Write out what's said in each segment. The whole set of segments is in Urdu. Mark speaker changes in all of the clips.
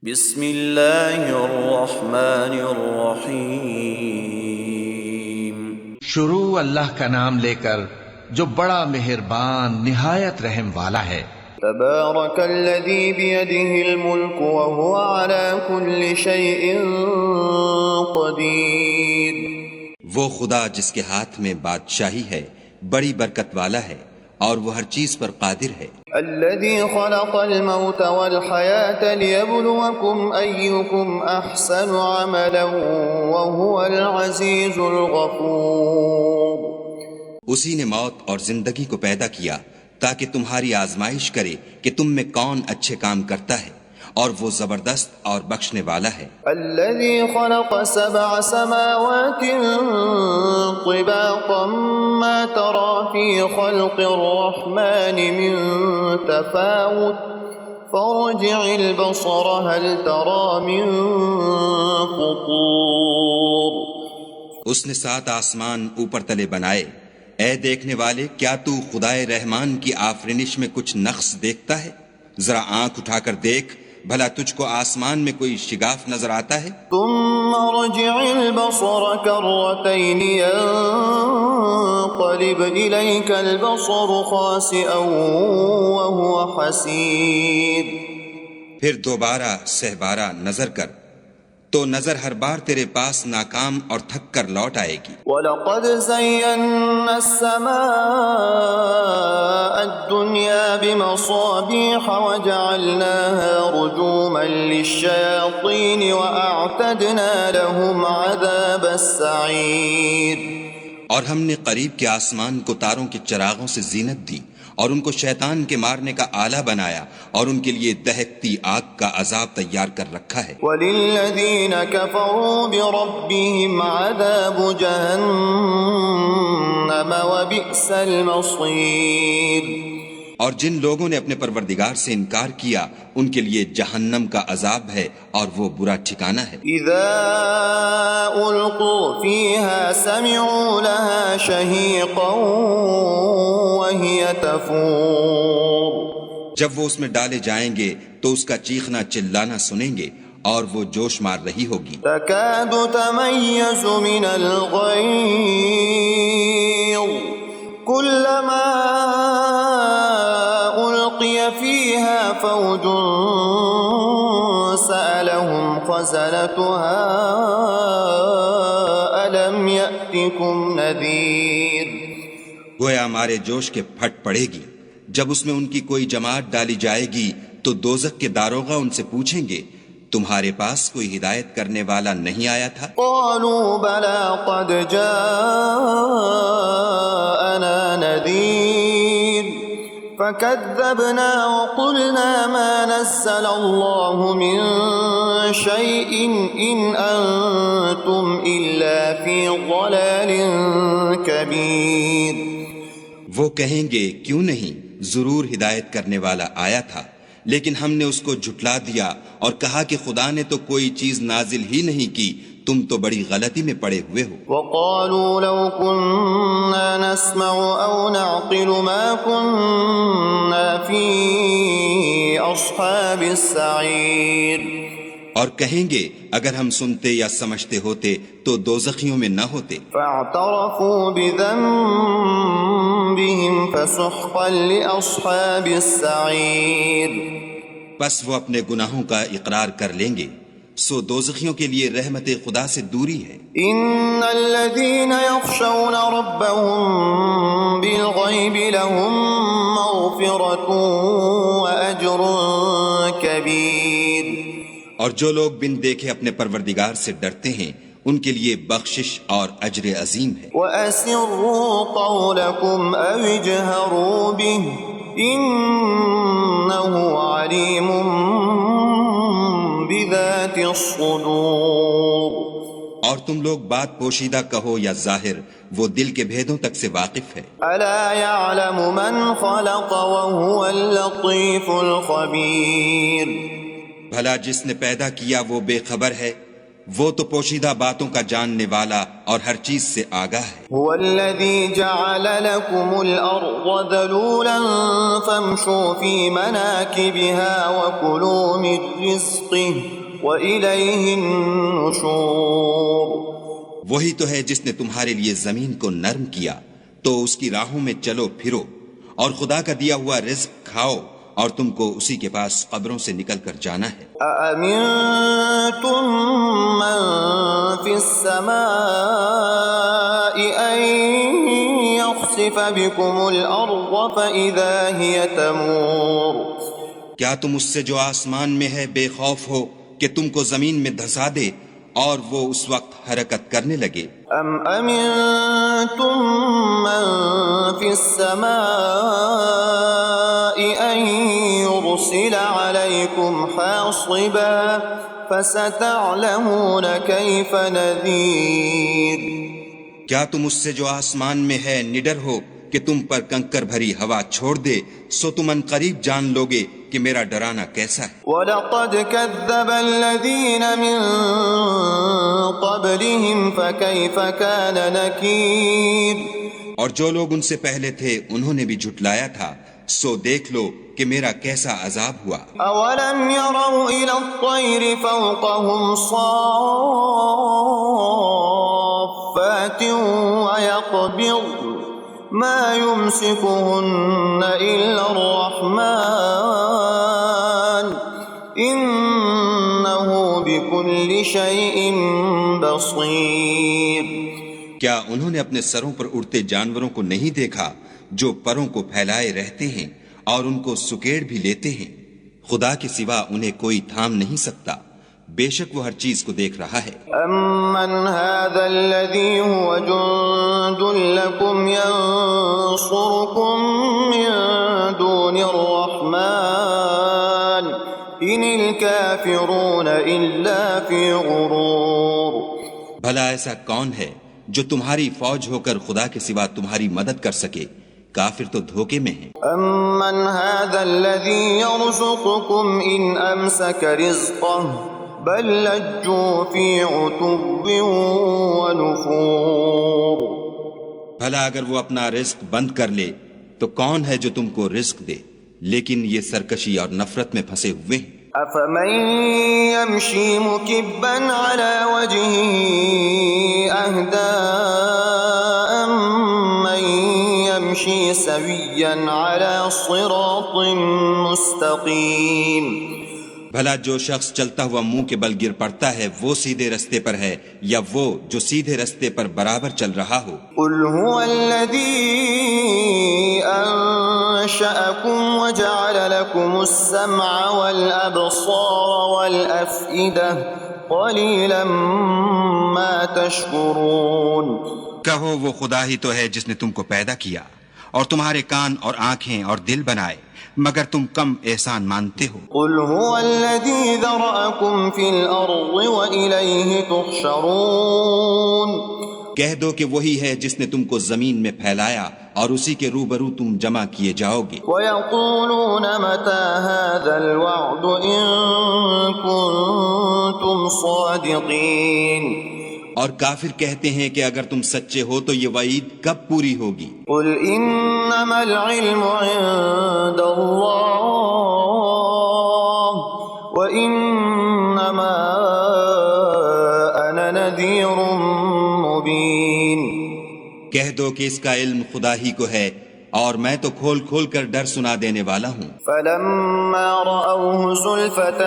Speaker 1: بسم اللہ الرحمن الرحیم۔
Speaker 2: شروع اللہ کا نام لے کر جو بڑا مہربان نہایت رحم والا ہے۔
Speaker 1: تبارک الذی بیدہ الملک وہو علی کل شیء قدیر۔
Speaker 3: وہ خدا جس کے ہاتھ میں بادشاہی ہے بڑی برکت والا ہے اور وہ ہر چیز پر قادر ہے۔
Speaker 1: الذی خلق الموت والحیاة لیبلوکم ایکم احسن عملا وہو العزیز الغفور۔
Speaker 3: اسی نے موت اور زندگی کو پیدا کیا تاکہ تمہاری آزمائش کرے کہ تم میں کون اچھے کام کرتا ہے، اور وہ زبردست اور بخشنے والا ہے۔
Speaker 1: الذي خلق 7 سماوات طباقا ما ترى في خلق الرحمن من تفاوت فارجع البصر هل ترى من فطور۔
Speaker 3: اس نے 7 آسمان اوپر تلے بنائے، اے دیکھنے والے کیا تو خدائے رحمان کی آفرینش میں کچھ نقص دیکھتا ہے؟ ذرا آنکھ اٹھا کر دیکھ، بھلا تجھ کو آسمان میں کوئی شگاف نظر آتا ہے؟
Speaker 1: ثم ارجع البصر كرتين ينقلب إليك البصر خاسئا وهو حسير۔
Speaker 3: پھر دوبارہ سہبارہ نظر کر تو نظر ہر بار تیرے پاس ناکام اور تھک کر لوٹ آئے گی۔
Speaker 1: وَلَقَدْ زَيَّنَّا السَّمَاءَ الدُّنْيَا بِمَصَابِيحَ وَجَعَلْنَاهَا رُجُومًا لِلشَّيَاطِينِ وَأَعْتَدْنَا لَهُمْ عَذَابَ السَّعِيرِ۔
Speaker 3: اور ہم نے قریب کے آسمان کو تاروں کے چراغوں سے زینت دی اور ان کو شیطان کے مارنے کا آلہ بنایا اور ان کے لیے دہکتی آگ کا عذاب تیار کر رکھا ہے۔
Speaker 1: وَلِلَّذِينَ كَفَرُوا بِرَبِّهِمْ عَذَابُ جَهَنَّمَ وَبِئْسَ الْمَصِيرُ۔
Speaker 3: اور جن لوگوں نے اپنے پروردگار سے انکار کیا ان کے لیے جہنم کا عذاب ہے اور وہ برا ٹھکانہ ہے۔
Speaker 1: اذا القوا فيها سمعوا لها شهيقا وهي تفور۔
Speaker 3: جب وہ اس میں ڈالے جائیں گے تو اس کا چیخنا چلانا سنیں گے اور وہ جوش مار رہی ہوگی۔
Speaker 1: تكاد تميز من الغيظ كلما ألقي فيها فوج سألهم خزنتها ألم يأتكم نذير۔
Speaker 3: گویا ہمارے جوش کے پھٹ پڑے گی جب اس میں ان کی کوئی جماعت ڈالی جائے گی تو دوزخ کے داروغہ ان سے پوچھیں گے تمہارے پاس کوئی ہدایت کرنے والا نہیں آیا تھا؟
Speaker 1: قالوا بلى قد جاءنا نذير فكذبنا وقلنا ما نزل الله من شيء إن أنتم إلا في ضلال كبير۔
Speaker 3: وہ کہیں گے کیوں نہیں، ضرور ہدایت کرنے والا آیا تھا، لیکن ہم نے اس کو جھٹلا دیا اور کہا کہ خدا نے تو کوئی چیز نازل ہی نہیں کی، تم تو بڑی غلطی میں پڑے ہوئے ہو۔
Speaker 1: وقالوا لو كنا نسمع أو نعقل ما كنا في أصحاب السعير۔
Speaker 3: اور کہیں گے اگر ہم سنتے یا سمجھتے ہوتے تو دوزخیوں میں نہ ہوتے۔
Speaker 1: فاعترفوا بذنبهم فسحقا لأصحاب السعير۔
Speaker 3: پس وہ اپنے گناہوں کا اقرار کر لیں گے، سو دوزخیوں کے لیے رحمت خدا سے دوری ہے۔
Speaker 1: ان الذين يخشون ربهم بالغيب لهم مغفرة وأجر كبير۔
Speaker 3: اور جو لوگ بن دیکھے اپنے پروردگار سے ڈرتے ہیں ان کے لیے بخشش اور اجر عظیم ہے۔
Speaker 1: وَأَسِرُّوا قَوْلَكُمْ أَوِ اجْهَرُوا بِهِ إِنَّهُ عَلِيمٌ بِذَاتِ الصُّدُورِ۔
Speaker 3: اور تم لوگ بات پوشیدہ کہو یا ظاہر، وہ دل کے بھیدوں تک سے واقف ہے۔
Speaker 1: أَلَا يَعْلَمُ مَنْ خَلَقَ وَهُوَ اللَّطِيفُ الْخَبِيرُ۔
Speaker 3: بھلا جس نے پیدا کیا وہ بے خبر ہے، وہ تو پوشیدہ باتوں کا جاننے والا اور ہر چیز سے آگاہ ہے۔
Speaker 1: هو الذي جعل لكم الأرض ذلولا فامشوا في مناكبها وكلوا من رزقه وإليه النشور۔
Speaker 3: وہی تو ہے جس نے تمہارے لیے زمین کو نرم کیا تو اس کی راہوں میں چلو پھرو، اور خدا کا دیا ہوا رزق کھاؤ، اور تم کو اسی کے پاس قبروں سے نکل کر جانا ہے۔
Speaker 1: أأمنتم من في السماء أن يخسف بكم الأرض فإذا هي تمور۔
Speaker 3: کیا تم اس سے جو آسمان میں ہے بے خوف ہو کہ تم کو زمین میں دھسا دے اور وہ اس وقت حرکت کرنے لگے؟
Speaker 1: ام امنتم من في السماء ان يرسل عليكم حاصبا فستعلمون كيف نذير۔
Speaker 3: کیا تم اس سے جو آسمان میں ہے نڈر ہو کہ تم پر کنکر بھری ہوا چھوڑ دے، سو تم ان قریب جان لوگے کہ میرا ڈرانا کیسا ہے۔
Speaker 1: وَلَقَدْ كَذَّبَ الَّذِينَ مِن قَبْلِهِمْ فَكَيْفَ كَانَ نَكِيرٌ۔
Speaker 3: اور جو لوگ ان سے پہلے تھے انہوں نے بھی جھٹلایا تھا، سو دیکھ لو کہ میرا کیسا عذاب ہوا۔
Speaker 1: أَوَلَمْ يَرَوْا إِلَى الطَّيْرِ فَوْقَهُمْ صَافَّاتٍ وَيَقْبِضْنَ مَا يُمْسِكُهُنَّ إِلَّا الرَّحْمَنُ إِنَّهُ بِكُلِّ شَيْءٍ بَصِيرٌ۔
Speaker 3: کیا انہوں نے اپنے سروں پر اڑتے جانوروں کو نہیں دیکھا جو پروں کو پھیلائے رہتے ہیں اور ان کو سکیڑ بھی لیتے ہیں؟ خدا کے سوا انہیں کوئی تھام نہیں سکتا، بے شک وہ ہر چیز کو دیکھ رہا ہے۔
Speaker 1: أَمَّنْ هَذَا الَّذِي هُوَ جُنْدٌ لَكُمْ يَنْصُرُكُمْ مِنْ دُونِ الرَّحْمَنِ إِنِ الْكَافِرُونَ إِلَّا فِي غُرُورٍ۔
Speaker 3: بھلا ایسا کون ہے جو تمہاری فوج ہو کر خدا کے سوا تمہاری مدد کر سکے؟ کافر تو دھوکے میں ہیں۔
Speaker 1: أَمَّنْ هَذَا الَّذِي يَرْزُقُكُمْ إِنْ أَمْسَكَ رِزْقَهُ بَلْ لَجُّوا فِي عُتُوٍّ وَنُفُورٍ۔
Speaker 3: بھلا اگر وہ اپنا رزق بند کر لے تو کون ہے جو تم کو رزق دے؟ لیکن یہ سرکشی اور نفرت میں پھنسے ہوئے ہیں۔
Speaker 1: أَفَمَن يَمْشِي مُكِبًّا عَلَى وَجْهِهِ أَهْدَىٰ أَمَّن يَمْشِي سَوِيًّا عَلَى صِرَاطٍ مُّسْتَقِيمٍ۔
Speaker 3: بھلا جو شخص چلتا ہوا منہ کے بل گر پڑتا ہے وہ سیدھے رستے پر ہے یا وہ جو سیدھے رستے پر برابر چل رہا ہو؟
Speaker 1: قُلْ هُوَ الَّذِي أَنشَأَكُمْ وَجَعَلَ لَكُمُ السَّمْعَ وَالْأَبْصَارَ وَالْأَفْئِدَةَ قَلِيلًا مَا تَشْكُرُونَ۔
Speaker 3: کہو وہ خدا ہی تو ہے جس نے تم کو پیدا کیا اور تمہارے کان اور آنکھیں اور دل بنائے، مگر تم کم احسان مانتے ہو۔
Speaker 1: قُلْ هُوَ الَّذِي ذَرَأَكُمْ فِي الْأَرْضِ وَإِلَيْهِ تُحْشَرُونَ۔
Speaker 3: کہہ دو کہ وہی ہے جس نے تم کو زمین میں پھیلایا اور اسی کے روبرو تم جمع کیے جاؤ گے۔
Speaker 1: وَيَقُولُونَ مَتَى هَذَا الْوَعْدُ إِن كُنتُمْ صَادِقِينَ۔
Speaker 3: اور کافر کہتے ہیں کہ اگر تم سچے ہو تو یہ وعید کب پوری ہوگی؟
Speaker 1: قُلْ إِنَّمَا الْعِلْمُ عِندَ اللَّهِ وَإِنَّمَا أَنَا نَذِيرٌ مُبِينٌ۔
Speaker 3: کہہ دو کہ اس کا علم خدا ہی کو ہے اور میں تو کھول کھول کر ڈر سنا دینے والا ہوں۔
Speaker 1: فَلَمَّا رَأَوْهُ زُلْفَةً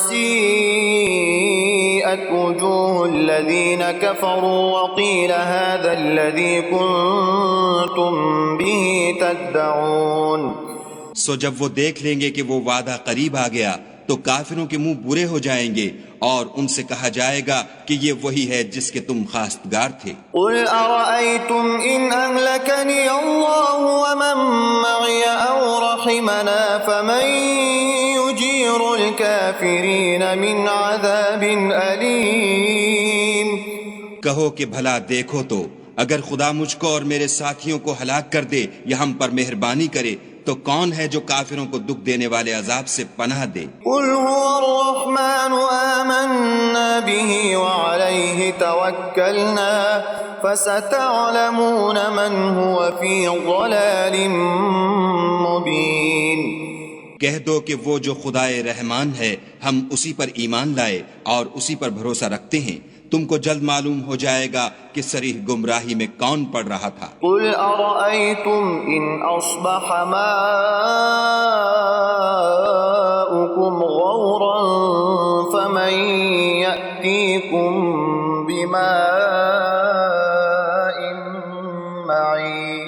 Speaker 1: سِيئَتْ وُجُوهُ الَّذِينَ كَفَرُوا وَقِيلَ هَذَا الَّذِي كُنتُم بِهِ تَدَّعُونَ۔
Speaker 3: سو جب وہ دیکھ لیں گے کہ وہ وعدہ قریب آ گیا تو کافروں کے منہ برے ہو جائیں گے اور ان سے کہا جائے گا کہ یہ وہی ہے جس کے تم خواستگار تھے۔
Speaker 1: قُلْ أَرَأَيْتُمْ إِنْ أَهْلَكَنِيَ اللَّهُ وَمَن مَّعِيَ أَوْ رَحِمَنَا فَمَن يُجِيرُ الْكَافِرِينَ مِنْ عَذَابٍ أَلِيمٍ۔
Speaker 3: کہو کہ بھلا دیکھو تو اگر خدا مجھ کو اور میرے ساتھیوں کو ہلاک کر دے یا ہم پر مہربانی کرے تو کون ہے جو کافروں کو دکھ دینے والے عذاب سے پناہ دے؟
Speaker 1: قُلْ هُوَ الرَّحْمَنُ آمَنَّا بِهِ توكلنا فستعلمون من هو في ضلال مبين
Speaker 3: کہہ دو کہ وہ جو خدائے رحمان ہے ہم اسی پر ایمان لائے اور اسی پر بھروسہ رکھتے ہیں، تم کو جلد معلوم ہو جائے گا کہ صریح گمراہی میں کون پڑ رہا تھا۔
Speaker 1: قل أرأيتم إن أصبح ماؤكم غورا فمن يأتيكم بماء معين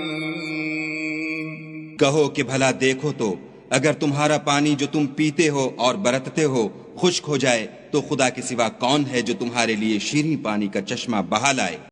Speaker 3: کہو کہ بھلا دیکھو تو اگر تمہارا پانی جو تم پیتے ہو اور برتتے ہو خشک ہو جائے تو خدا کے سوا کون ہے جو تمہارے لیے شیریں پانی کا چشمہ بہا لائے۔